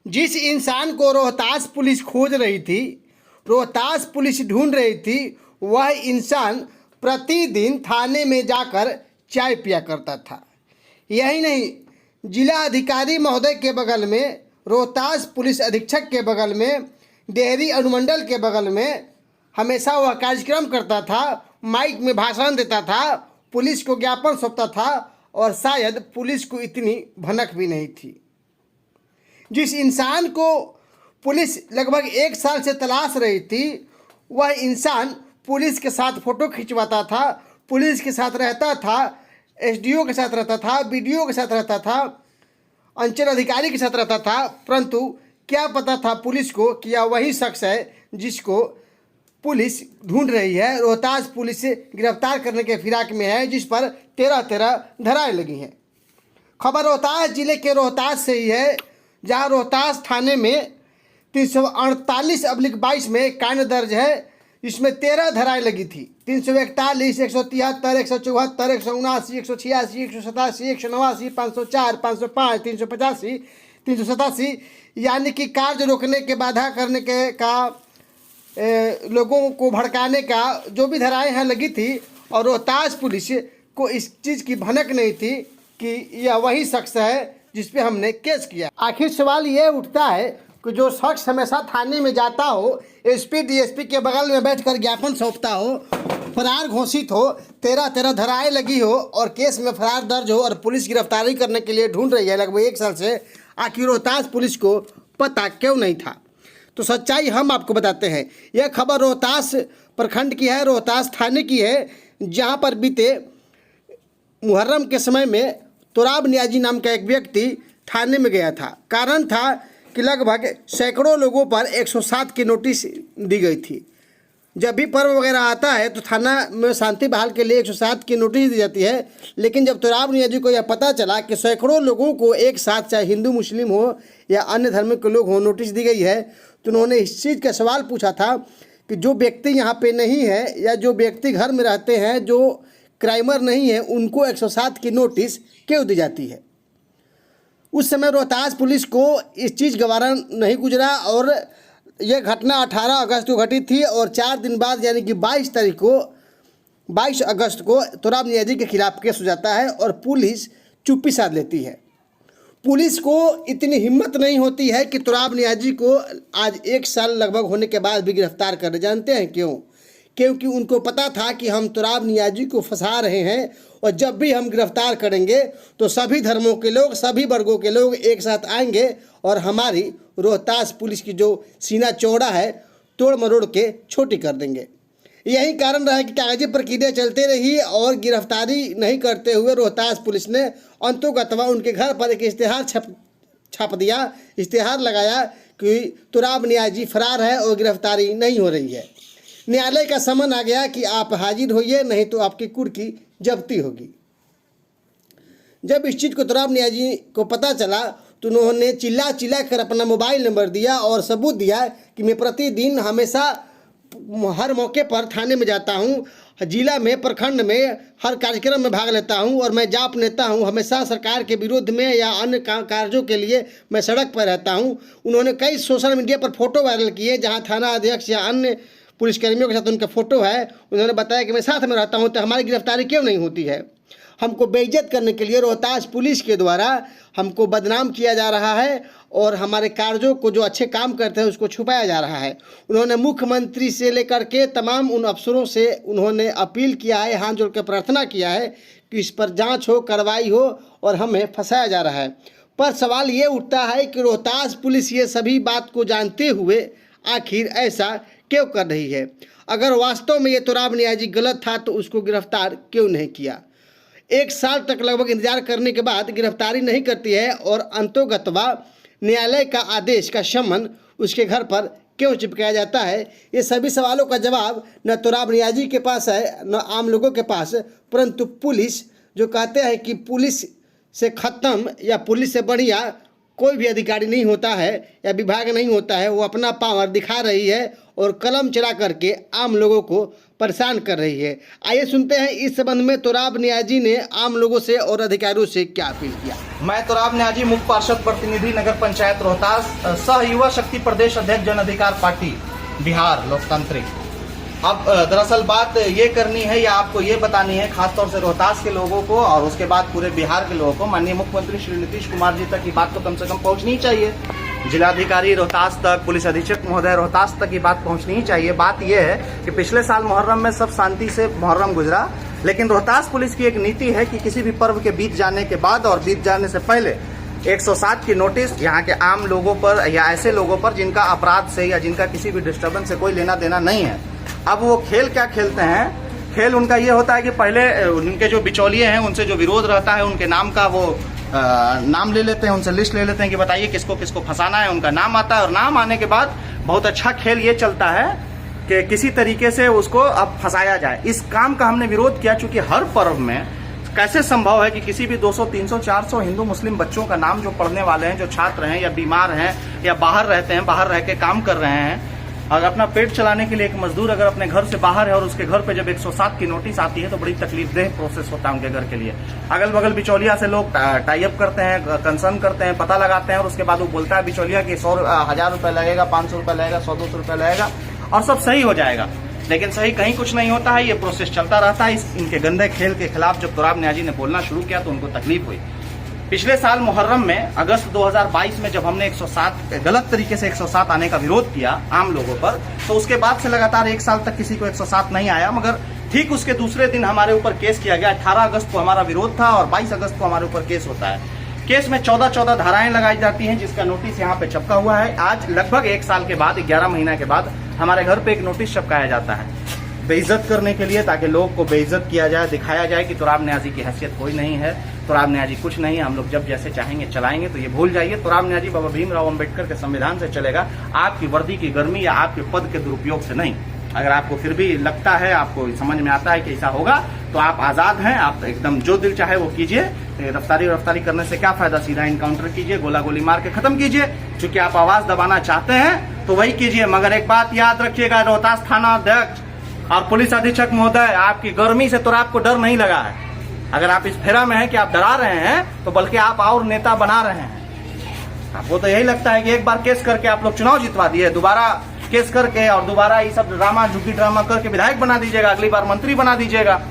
जिस इंसान को रोहतास पुलिस खोज रही थी, रोहतास पुलिस ढूंढ रही थी, वह इंसान प्रतिदिन थाने में जाकर चाय पिया करता था। यही नहीं, जिला अधिकारी महोदय के बगल में, रोहतास पुलिस अधीक्षक के बगल में, डेहरी अनुमंडल के बगल में हमेशा वह कार्यक्रम करता था, माइक में भाषण देता था, पुलिस को ज्ञापन सौंपता था और शायद पुलिस को इतनी भनक भी नहीं थी। जिस इंसान को पुलिस लगभग 1 साल से तलाश रही थी, वह इंसान पुलिस के साथ फ़ोटो खिंचवाता था, पुलिस के साथ रहता था, एसडीओ के साथ रहता था, बीडीओ के साथ रहता था, अंचल अधिकारी के साथ रहता था, परंतु क्या पता था पुलिस को कि यह वही शख्स है जिसको पुलिस ढूंढ रही है। रोहतास पुलिस से गिरफ्तार करने के फिराक में है, जिस पर 13 धाराएं लगी हैं। खबर रोहतास जिले के रोहतास से ही है, जहां रोहतास थाने में 348/22 में कांड दर्ज है, जिसमें 13 धाराएं लगी थी। 341, 173, 174, 179, 186, 187, 189, 504, 505, 385, 387, यानी कि कार्य रोकने के, बाधा करने के का, लोगों को भड़काने का जो भी धाराएं हैं लगी थी। और रोहतास पुलिस को इस चीज़ की भनक नहीं थी कि यह वही शख्स है जिस पे हमने केस किया। आखिर सवाल ये उठता है कि जो शख्स हमेशा थाने में जाता हो, एसपी डीएसपी के बगल में बैठकर ज्ञापन सौंपता हो, फरार घोषित हो, 13 धाराएं लगी हो और केस में फरार दर्ज हो और पुलिस गिरफ्तारी करने के लिए ढूंढ रही है लगभग 1 साल से, आखिर रोहतास पुलिस को पता क्यों नहीं था? तो सच्चाई हम आपको बताते हैं। यह खबर रोहतास प्रखंड की है, रोहतास थाने की है, जहां पर बीते मुहर्रम के समय में तुराब नियाजी नाम का एक व्यक्ति थाने में गया था। कारण था कि लगभग सैकड़ों लोगों पर 107 की नोटिस दी गई थी। जब भी पर्व वगैरह आता है तो थाना में शांति बहाल के लिए 107 की नोटिस दी जाती है, लेकिन जब तुराब नियाजी को यह पता चला कि सैकड़ों लोगों को एक साथ, चाहे हिंदू मुस्लिम हो या अन्य धर्म के लोग हों, नोटिस दी गई है, तो उन्होंने इस चीज़ का सवाल पूछा था कि जो व्यक्ति यहाँ पे नहीं है या जो व्यक्ति घर में रहते हैं, जो क्राइमर नहीं है, उनको 107 की नोटिस क्यों दी जाती है? उस समय रोहतास पुलिस को इस चीज़ गवारा नहीं गुजरा और यह घटना 18 अगस्त को घटी थी और 4 दिन बाद यानी कि 22 अगस्त को तुराब नियाजी के खिलाफ केस हो जाता है और पुलिस चुप्पी साध लेती है। पुलिस को इतनी हिम्मत नहीं होती है कि तुराब नियाजी को आज 1 साल लगभग होने के बाद भी गिरफ्तार कर। जानते हैं क्यों? क्योंकि उनको पता था कि हम तुराब नियाजी को फंसा रहे हैं और जब भी हम गिरफ्तार करेंगे तो सभी धर्मों के लोग, सभी वर्गों के लोग एक साथ आएंगे और हमारी रोहतास पुलिस की जो सीना चौड़ा है तोड़ मरोड़ के छोटी कर देंगे। यही कारण रहा कि कागजी प्रक्रिया चलते रही और गिरफ्तारी नहीं करते हुए रोहतास पुलिस ने अंतोगत्वा उनके घर पर एक इश्तेहार छाप दिया, इश्तेहार लगाया कि तुराब नियाजी फरार है और गिरफ्तारी नहीं हो रही है। न्यायालय का समन आ गया कि आप हाजिर होइए, नहीं तो आपकी कुर्की जब्ती होगी। जब इस चीज़ को तुराब नियाजी को पता चला तो उन्होंने चिल्ला कर अपना मोबाइल नंबर दिया और सबूत दिया कि मैं प्रतिदिन हमेशा हर मौके पर थाने में जाता हूँ, जिला में, प्रखंड में हर कार्यक्रम में भाग लेता हूँ और मैं जाप नेता हूँ, हमेशा सरकार के विरोध में या अन्य कार्यों के लिए मैं सड़क पर रहता हूँ। उन्होंने कई सोशल मीडिया पर फोटो वायरल किए जहाँ थाना अध्यक्ष या अन्य पुलिसकर्मियों के साथ उनका फ़ोटो है। उन्होंने बताया कि मैं साथ में रहता हूं, तो हमारी गिरफ्तारी क्यों नहीं होती है? हमको बेइज्जत करने के लिए रोहतास पुलिस के द्वारा हमको बदनाम किया जा रहा है और हमारे कार्यों को, जो अच्छे काम करते हैं, उसको छुपाया जा रहा है। उन्होंने मुख्यमंत्री से लेकर के तमाम उन अफसरों से उन्होंने अपील किया है, हाथ जोड़ कर प्रार्थना किया है कि इस पर जाँच हो, कार्रवाई हो और हमें फंसाया जा रहा है। पर सवाल ये उठता है कि रोहतास पुलिस ये सभी बात को जानते हुए आखिर ऐसा क्यों कर रही है? अगर वास्तव में ये तुराब नियाजी गलत था तो उसको गिरफ्तार क्यों नहीं किया? 1 साल तक लगभग इंतजार करने के बाद गिरफ्तारी नहीं करती है और अंतोगत्वा न्यायालय का आदेश का समन उसके घर पर क्यों चिपकाया जाता है? ये सभी सवालों का जवाब न तुराब नियाजी के पास है न आम लोगों के पास, परंतु पुलिस जो कहते हैं कि पुलिस से ख़त्म या पुलिस से बढ़िया कोई भी अधिकारी नहीं होता है या विभाग नहीं होता है, वो अपना पावर दिखा रही है और कलम चला करके आम लोगों को परेशान कर रही है। आइए सुनते हैं इस संबंध में तुराब नियाजी ने आम लोगों से और अधिकारियों से क्या अपील किया। मैं तुराब नियाजी, मुख्य पार्षद प्रतिनिधि नगर पंचायत रोहतास, सह युवा शक्ति प्रदेश अध्यक्ष जन अधिकार पार्टी बिहार लोकतांत्रिक। अब दरअसल बात ये करनी है या आपको ये बतानी है, खासतौर से रोहतास के लोगों को और उसके बाद पूरे बिहार के लोगों को, माननीय मुख्यमंत्री श्री नीतीश कुमार जी तक ये बात तो कम से कम पहुंचनी चाहिए। जिलाधिकारी रोहतास तक, पुलिस अधीक्षक महोदय रोहतास तक ये बात पहुंचनी ही चाहिए। बात यह है कि पिछले साल मुहर्रम में सब शांति से मुहर्रम गुजरा, लेकिन रोहतास पुलिस की एक नीति है कि किसी भी पर्व के बीत जाने के बाद और बीत जाने से पहले 107 की नोटिस यहाँ के आम लोगों पर या ऐसे लोगों पर जिनका अपराध से या जिनका किसी भी डिस्टर्बेंस से कोई लेना देना नहीं है। अब वो खेल क्या खेलते हैं, खेल उनका ये होता है कि पहले उनके जो बिचौलिए हैं उनसे जो विरोध रहता है उनके नाम का वो नाम ले लेते हैं, उनसे लिस्ट ले लेते हैं कि बताइए किसको किसको फंसाना है। उनका नाम आता है और नाम आने के बाद बहुत अच्छा खेल ये चलता है कि किसी तरीके से उसको अब फंसाया जाए। इस काम का हमने विरोध किया, चूंकि हर पर्व में कैसे संभव है कि किसी भी 200, 300, 400 हिंदू मुस्लिम बच्चों का नाम जो पढ़ने वाले हैं, जो छात्र हैं या बीमार हैं या बाहर रहते हैं, बाहर रह के काम कर रहे हैं, और अपना पेट चलाने के लिए एक मजदूर अगर अपने घर से बाहर है और उसके घर पे जब 107 की नोटिस आती है तो बड़ी तकलीफदेह प्रोसेस होता है उनके घर के लिए। अगल बगल बिचौलिया से लोग टाई अप करते हैं, कंसर्न करते हैं, पता लगाते हैं और उसके बाद वो बोलता है बिचौलिया कि 1,000 रुपये लगेगा, 500 रुपये लगेगा, 100-200 रुपये लगेगा और सब सही हो जाएगा। लेकिन सही कहीं कुछ नहीं होता है, ये प्रोसेस चलता रहता है। इनके गंदे खेल के खिलाफ जब तुराब नियाजी ने बोलना शुरू किया तो उनको तकलीफ हुई। पिछले साल मुहर्रम में अगस्त 2022 में जब हमने 107 गलत तरीके से 107 आने का विरोध किया आम लोगों पर, तो उसके बाद से लगातार 1 साल तक किसी को 107 नहीं आया, मगर ठीक उसके दूसरे दिन हमारे ऊपर केस किया गया। 18 अगस्त को हमारा विरोध था और 22 अगस्त को हमारे ऊपर केस होता है। केस में 14 धाराएं लगाई जाती हैं जिसका नोटिस यहाँ पे चिपका हुआ है। आज लगभग 1 साल के बाद, 11 महीना के बाद हमारे घर पे एक नोटिस चिपकाया जाता है बेइज्जत करने के लिए, ताकि लोग को बेइज्जत किया जाए, दिखाया जाए कि तुराब नियाजी की हैसियत कोई नहीं है, तुराब नियाजी कुछ नहीं है, हम लोग जब जैसे चाहेंगे चलाएंगे। तो ये भूल जाइए, तुराब नियाजी बाबा भीमराव अंबेडकर के संविधान से चलेगा, आपकी वर्दी की गर्मी या आपके पद के दुरुपयोग से नहीं। अगर आपको फिर भी लगता है, आपको समझ में आता है कि ऐसा होगा, तो आप आजाद हैं, आप एकदम जो दिल चाहे वो कीजिए। रफ्तारी करने से क्या फायदा, सीधा इनकाउंटर कीजिए, गोला गोली मार के खत्म कीजिए। चूंकि आप आवाज दबाना चाहते हैं तो वही कीजिए, मगर एक बात याद रखिएगा, रोहतास थाना अध्यक्ष और पुलिस अधीक्षक महोदय, आपकी गर्मी से तो आपको डर नहीं लगा है। अगर आप इस फेरा में हैं कि आप डरा रहे हैं, तो बल्कि आप और नेता बना रहे हैं। आपको तो यही लगता है कि एक बार केस करके आप लोग चुनाव जितवा दिए, दोबारा केस करके और दोबारा ये सब ड्रामा, झुग्गी ड्रामा करके विधायक बना दीजिएगा, अगली बार मंत्री बना दीजिएगा।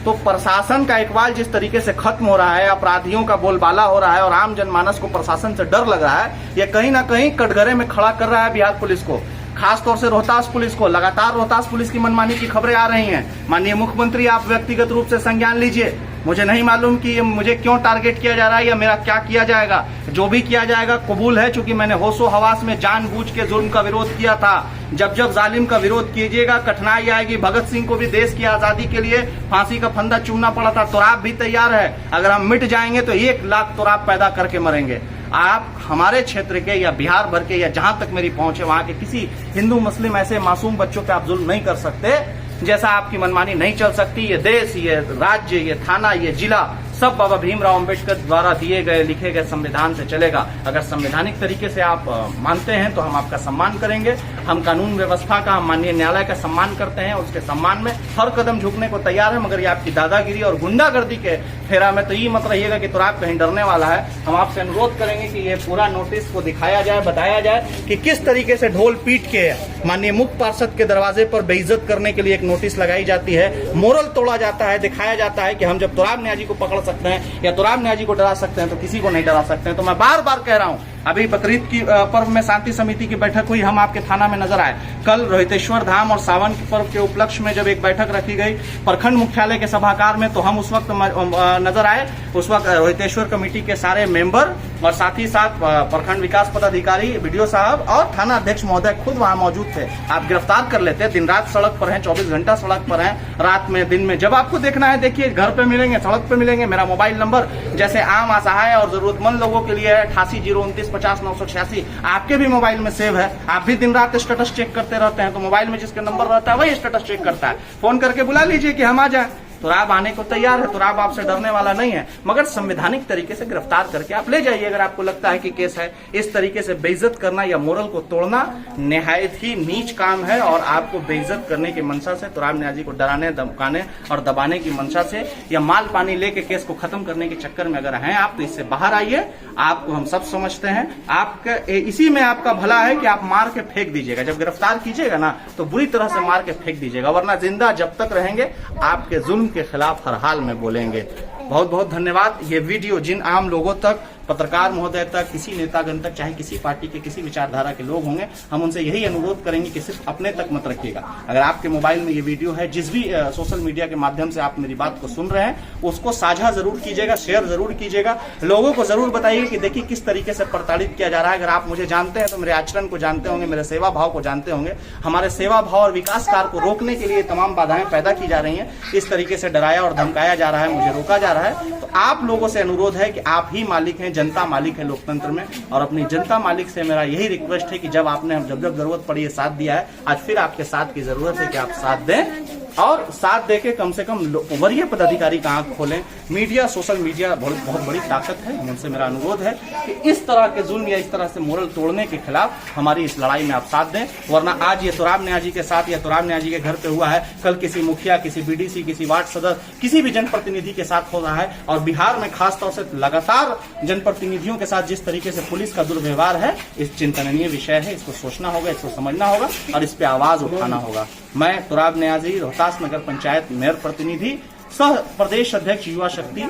तो प्रशासन का इकबाल जिस तरीके से खत्म हो रहा है, अपराधियों का बोलबाला हो रहा है और आम जनमानस को प्रशासन से डर लग रहा है, यह कहीं ना कहीं कटघरे में खड़ा कर रहा है बिहार पुलिस को, खासतौर से रोहतास पुलिस को। लगातार रोहतास पुलिस की मनमानी की खबरें आ रही हैं। माननीय मुख्यमंत्री, आप व्यक्तिगत रूप से संज्ञान लीजिए। मुझे नहीं मालूम कि ये मुझे क्यों टारगेट किया जा रहा है या मेरा क्या किया जाएगा। जो भी किया जाएगा कबूल है, चूंकि मैंने होशो हवास में जानबूझ के जुल्म का विरोध किया था। जब जब जालिम का विरोध कीजिएगा कठिनाई आएगी। भगत सिंह को भी देश की आजादी के लिए फांसी का फंदा चूमना पड़ा था। तुराब भी तैयार है, अगर हम मिट जाएंगे तो 1 लाख तुराब पैदा करके मरेंगे। आप हमारे क्षेत्र के या बिहार भर के या जहां तक मेरी पहुंच है वहां के किसी हिंदू मुस्लिम ऐसे मासूम बच्चों पे आप जुल्म नहीं कर सकते। जैसा आपकी मनमानी नहीं चल सकती। ये देश, ये राज्य, ये थाना, ये जिला सब बाबा भीमराव अंबेडकर द्वारा दिए गए लिखे गए संविधान से चलेगा। अगर संवैधानिक तरीके से आप मानते हैं तो हम आपका सम्मान करेंगे। हम कानून व्यवस्था का, हम माननीय न्यायालय का सम्मान करते हैं। उसके सम्मान में हर कदम झुकने को तैयार है। मगर ये आपकी दादागिरी और गुंडागर्दी के फेरा में तो ये मत रहिएगा कि तुराब कहीं डरने वाला है। हम आपसे अनुरोध करेंगे कि ये पूरा नोटिस को दिखाया जाए, बताया जाए कि किस तरीके से ढोल पीट के माननीय मुख्य पार्षद के दरवाजे पर बेइज्जत करने के लिए एक नोटिस लगाई जाती है, मोरल तोड़ा जाता है, दिखाया जाता है कि हम जब तुराब नियाजी को पकड़ सकते हैं या तुराब नियाजी को डरा सकते हैं तो किसी को नहीं डरा सकते हैं। तो मैं बार बार कह रहा हूं, अभी बकरीद की पर्व में शांति समिति की बैठक हुई, हम आपके थाना में नजर आए। कल रोहितेश्वर धाम और सावन के पर्व के उपलक्ष्य में जब एक बैठक रखी गई प्रखंड मुख्यालय के सभागार में, तो हम उस वक्त नजर आए। उस वक्त रोहितेश्वर कमेटी के सारे मेंबर और साथ ही साथ प्रखंड विकास पदाधिकारी, बीडीओ साहब और थाना अध्यक्ष महोदय खुद वहां मौजूद थे। आप गिरफ्तार कर लेते। दिन रात सड़क पर हैं, 24 घंटा सड़क पर हैं, रात में दिन में। जब आपको देखना है देखिए, घर पे मिलेंगे, सड़क पे मिलेंगे। मेरा मोबाइल नंबर जैसे आम असहाय और जरूरतमंद लोगों के लिए है 8809250986, आपके भी मोबाइल में सेव है। आप भी दिन रात स्टेटस चेक करते रहते हैं, तो मोबाइल में जिसका नंबर रहता है वही स्टेटस चेक करता है। फोन करके बुला लीजिए कि हम आ जाए। तुराब आने को तैयार है, तुराब आपसे डरने वाला नहीं है, मगर संवैधानिक तरीके से गिरफ्तार करके आप ले जाइए अगर आपको लगता है कि केस है। इस तरीके से बेइज्जत करना या मोरल को तोड़ना निहायत ही नीच काम है और आपको बेइज्जत करने की मंशा से, तुराब न्याजी को डराने, धमकाने और दबाने की मंशा से या माल पानी लेके केस को खत्म करने के चक्कर में अगर हैं आप, तो इससे बाहर आइए। आपको हम सब समझते हैं, आपके इसी में आपका भला है कि आप मार के फेंक दीजिएगा। जब गिरफ्तार कीजिएगा ना तो बुरी तरह से मार के फेंक दीजिएगा, वरना जिंदा जब तक रहेंगे आपके जुल्म के खिलाफ हर हाल में बोलेंगे। बहुत बहुत धन्यवाद। ये वीडियो जिन आम लोगों तक, पत्रकार महोदय तक, किसी नेतागण तक, चाहे किसी पार्टी के किसी विचारधारा के लोग होंगे, हम उनसे यही अनुरोध करेंगे कि सिर्फ अपने तक मत रखिएगा। अगर आपके मोबाइल में ये वीडियो है, जिस भी सोशल मीडिया के माध्यम से आप मेरी बात को सुन रहे हैं, उसको साझा जरूर कीजिएगा, शेयर जरूर कीजिएगा, लोगों को जरूर बताइए कि देखिए किस तरीके से प्रताड़ित किया जा रहा है। अगर आप मुझे जानते हैं तो मेरे आचरण को जानते होंगे, मेरे सेवा भाव को जानते होंगे। हमारे सेवा भाव और विकास कार्य को रोकने के लिए तमाम बाधाएं पैदा की जा रही हैं। इस तरीके से डराया और धमकाया जा रहा है, मुझे रोका जा रहा है। तो आप लोगों से अनुरोध है कि आप ही मालिक हैं, जनता मालिक है लोकतंत्र में, और अपनी जनता मालिक से मेरा यही रिक्वेस्ट है कि जब आपने जब जरूरत पड़ी है साथ दिया है, आज फिर आपके साथ की जरूरत है कि आप साथ दें और साथ देके कम से कम वरीय पदाधिकारी का आंख खोलें। मीडिया, सोशल मीडिया बहुत बड़ी ताकत है। उनसे मेरा अनुरोध है कि इस तरह के जुल्म या इस तरह से मोरल तोड़ने के खिलाफ हमारी इस लड़ाई में आप साथ दें, वरना आज ये तुराब न्याजी के साथ या तुराब न्याजी के घर पे हुआ है, कल किसी मुखिया, किसी बीडीसी, किसी वार्ड सदस्य, किसी भी जनप्रतिनिधि के साथ हो रहा है। और बिहार में खासतौर से लगातार जनप्रतिनिधियों के साथ जिस तरीके से पुलिस का दुर्व्यवहार है, इस चिंतनीय विषय है। इसको सोचना होगा, इसको समझना होगा और इस पे आवाज उठाना होगा। मैं तुराब न्याजी, रोहतास नगर पंचायत मेयर प्रतिनिधि, सह प्रदेश अध्यक्ष युवा शक्ति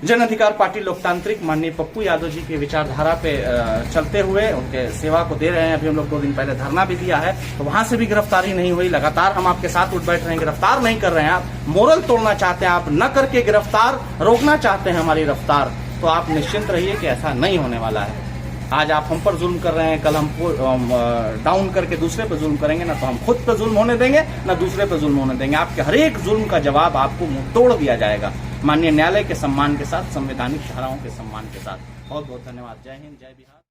जन अधिकार पार्टी लोकतांत्रिक, माननीय पप्पू यादव जी के विचारधारा पे चलते हुए उनके सेवा को दे रहे हैं। अभी हम लोग 2 दिन पहले धरना भी दिया है, तो वहां से भी गिरफ्तारी नहीं हुई। लगातार हम आपके साथ उठ बैठ रहे हैं, गिरफ्तार नहीं कर रहे हैं। आप मोरल तोड़ना चाहते हैं, आप न करके गिरफ्तार रोकना चाहते हैं हमारी रफ्तार, तो आप निश्चिंत रहिए कि ऐसा नहीं होने वाला है। आज आप हम पर जुल्म कर रहे हैं, कल हमको डाउन करके दूसरे पे जुल्म करेंगे ना, तो हम खुद पे जुल्म होने देंगे ना दूसरे पे जुल्म होने देंगे। आपके हर एक जुल्म का जवाब आपको मुंह तोड़ दिया जाएगा, माननीय न्यायालय के सम्मान के साथ, संवैधानिक धाराओं के सम्मान के साथ। बहुत बहुत धन्यवाद। जय हिंद, जय बिहार।